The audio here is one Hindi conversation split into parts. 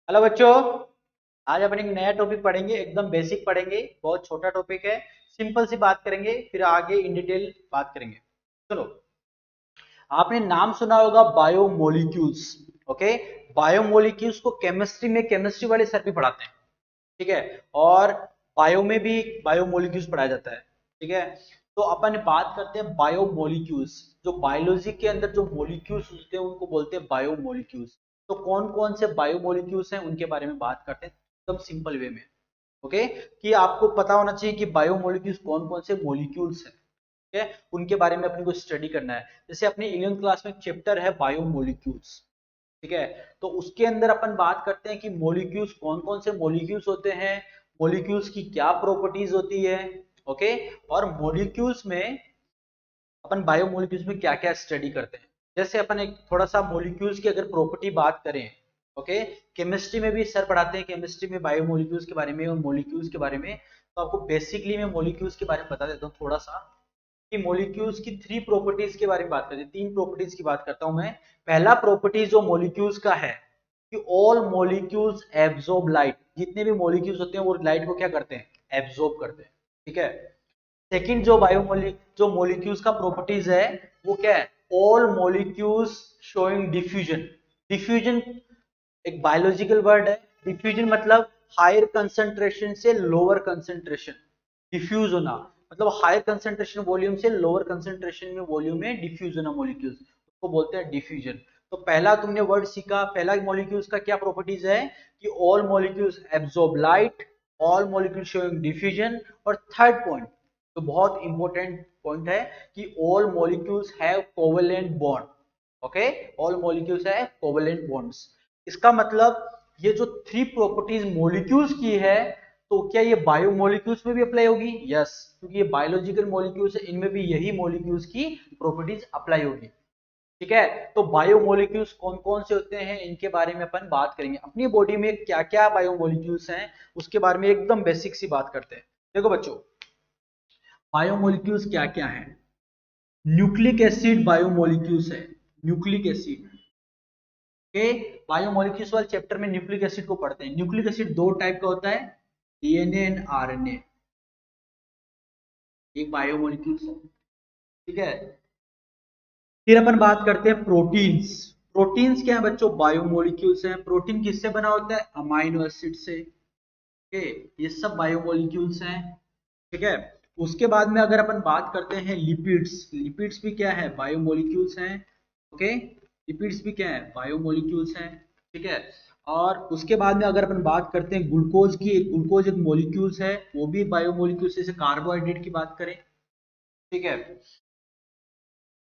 हेलो बच्चों। आज अपन एक नया टॉपिक पढ़ेंगे, एकदम बेसिक पढ़ेंगे। बहुत छोटा टॉपिक है, सिंपल सी बात करेंगे, फिर आगे इन डिटेल बात करेंगे। चलो, आपने नाम सुना होगा बायोमोलिक्यूल्स। ओके, बायोमोलिक्यूल्स को केमिस्ट्री में केमिस्ट्री वाले सर भी पढ़ाते हैं। ठीक है, और बायो में भी बायोमोलिक्यूल्स पढ़ाया जाता है। ठीक है, तो अपन बात करते हैं बायोमोलिक्यूल्स। जो बायोलॉजी के अंदर जो मोलिक्यूल्स होते हैं उनको बोलते हैं बायोमोलिक्यूल्स। तो कौन कौन से बायोमोलिक्यूल्स हैं उनके बारे में बात करते हैं एकदम सिंपल वे में। ओके, कि आपको पता होना चाहिए कि बायोमोलिक्यूल्स कौन कौन से मोलिक्यूल्स हैं। ठीक है, उनके बारे में अपने को स्टडी करना है। जैसे अपनी 11th क्लास में एक चैप्टर है बायोमोलिक्यूल्स। ठीक है, तो उसके अंदर अपन बात करते हैं कि मोलिक्यूल्स कौन कौन से मोलिक्यूल्स होते हैं, मोलिक्यूल्स की क्या प्रॉपर्टीज होती है। ओके, और मोलिक्यूल्स में अपन बायोमोलिक्यूल्स में क्या क्या स्टडी करते हैं। जैसे अपन एक थोड़ा सा मोलिक्यूल्स की अगर प्रॉपर्टी बात करें। ओके, केमिस्ट्री में भी सर पढ़ाते हैं, केमिस्ट्री में बायोमोलिक्यूल्स के बारे में और मोलिक्यूल्स के बारे में। तो आपको बेसिकली मैं मोलिक्यूल्स के बारे में बता देता हूँ थोड़ा सा, कि मोलिक्यूल्स की थ्री प्रॉपर्टीज के बारे में बात करते हैं। तीन प्रॉपर्टीज की बात करता हूं मैं। पहला प्रॉपर्टी जो मोलिक्यूल्स का है कि ऑल मोलिक्यूल्स एब्जॉर्ब लाइट। जितने भी मोलिक्यूल्स होते हैं वो लाइट को क्या करते हैं, एब्जॉर्ब करते हैं। ठीक है, सेकंड जो जो मोलिक्यूल्स का प्रॉपर्टीज है वो क्या है, all molecules showing diffusion. Diffusion एक बायोलॉजिकल वर्ड है। डिफ्यूजन मतलब हायर कंसंट्रेशन से लोअर कंसंट्रेशन। डिफ्यूज होना मतलब हायर कंसंट्रेशन वॉल्यूम से लोअर कंसंट्रेशन में वॉल्यूम में डिफ्यूज होना मॉलिक्यूल्स, उसको बोलते हैं डिफ्यूजन। तो पहला तुमने वर्ड सीखा, पहला मॉलिक्यूल्स का क्या प्रॉपर्टीज है कि all molecules absorb light, all molecules showing diffusion. और थर्ड पॉइंट तो बहुत इंपॉर्टेंट पॉइंट है कि all molecules have covalent bond. Okay, all molecules have covalent bonds. इसका मतलब ये जो थ्री प्रॉपर्टीज मॉलिक्यूल्स की है, तो क्या ये बायोमोलिक्यूल्स में भी अप्लाई होगी? यस, क्योंकि ये बायोलॉजिकल मॉलिक्यूल्स है, इनमें भी यही मॉलिक्यूल्स की प्रॉपर्टीज अप्लाई होगी। ठीक है, तो बायोमोलिक्यूल्स कौन कौन से होते हैं इनके बारे में अपन बात करेंगे। अपनी बॉडी में क्या क्या बायोमोलिक्यूल्स हैं उसके बारे में एकदम बेसिक सी बात करते हैं। देखो बच्चों, बायोमोलिक्यूल्स क्या क्या है। न्यूक्लिक एसिड बायोमोलिक्यूल्स है। न्यूक्लिक एसिड के बायोमोलिक्यूल्स वाले चैप्टर में न्यूक्लिक एसिड को पढ़ते हैं। न्यूक्लिक एसिड दो टाइप का होता है, डीएनए एंड आरएनए। एक बायोमोलिक्यूल्स है। ठीक है, फिर अपन बात करते हैं प्रोटीन्स। प्रोटीन्स क्या है बच्चों, बायोमोलिक्यूल्स हैं। प्रोटीन किससे बना होता है, अमाइनो एसिड से। ओके, ये सब बायोमोलिक्यूल्स हैं। ठीक है, उसके बाद में अगर अपन बात करते हैं लिपिड्स, लिपिड्स भी क्या है, बायोमोलिक्यूल्स हैं। ओके, लिपिड्स भी क्या है, बायोमोलिक्यूल्स हैं। ठीक है, और उसके बाद में अगर अपन बात करते हैं ग्लूकोज की, ग्लूकोज एक मोलिक्यूल्स है, वो भी बायोमोलिक्यूल्स, जैसे कार्बोहाइड्रेट की बात करें। ठीक है,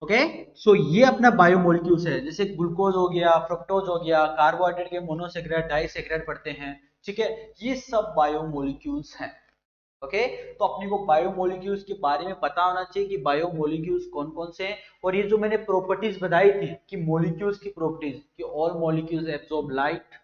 ओके, सो ये अपना बायोमोलिक्यूल्स है। जैसे ग्लूकोज हो गया, फ्रुक्टोज हो गया, कार्बोहाइड्रेट के मोनोसेक्राइड डाइसेक्राइड पढ़ते हैं। ठीक है, ये सब बायोमोलिक्यूल्स हैं। ओके, तो अपने को बायोमोलिक्यूल्स के बारे में पता होना चाहिए कि बायोमोलिक्यूल्स कौन कौन से हैं। और ये जो मैंने प्रॉपर्टीज बताई थी कि मोलिक्यूल्स की प्रॉपर्टीज, कि all molecules absorb light,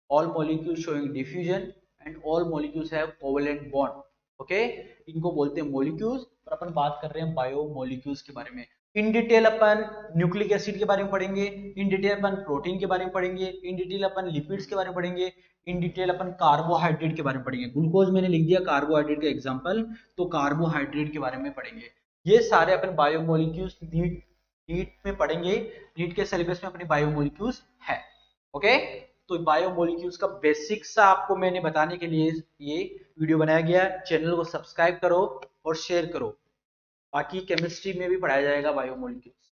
all molecules showing diffusion and all molecules have covalent bond. Okay, इनको बोलते हैं मोलिक्यूल्स। और अपन बात कर रहे हैं बायो मोलिक्यूल्स के बारे में। In detail upon nucleic acid के बारे में पढ़ेंगे, इन डिटेल अपन प्रोटीन के बारे में पढ़ेंगे, इन डिटेल अपन लिपिड्स के बारे में पढ़ेंगे, इन डिटेल अपन कार्बोहाइड्रेट के बारे में पढ़ेंगे। ग्लूकोज मैंने लिख दिया कार्बोहाइड्रेट का एग्जांपल, तो कार्बोहाइड्रेट के बारे में पढ़ेंगे। ये सारे अपन बायोमोलिक्यूल्स नीट नीट में पढ़ेंगे। नीट के सिलेबस में अपने बायोमोलिक्यूल्स है। ओके, तो बायोमोलिक्यूल्स का बेसिक सा आपको मैंने बताने के लिए ये वीडियो बनाया गया। चैनल को सब्सक्राइब करो और शेयर करो। बाकी केमिस्ट्री में भी पढ़ाया जाएगा बायोमोलिक्यूल्स।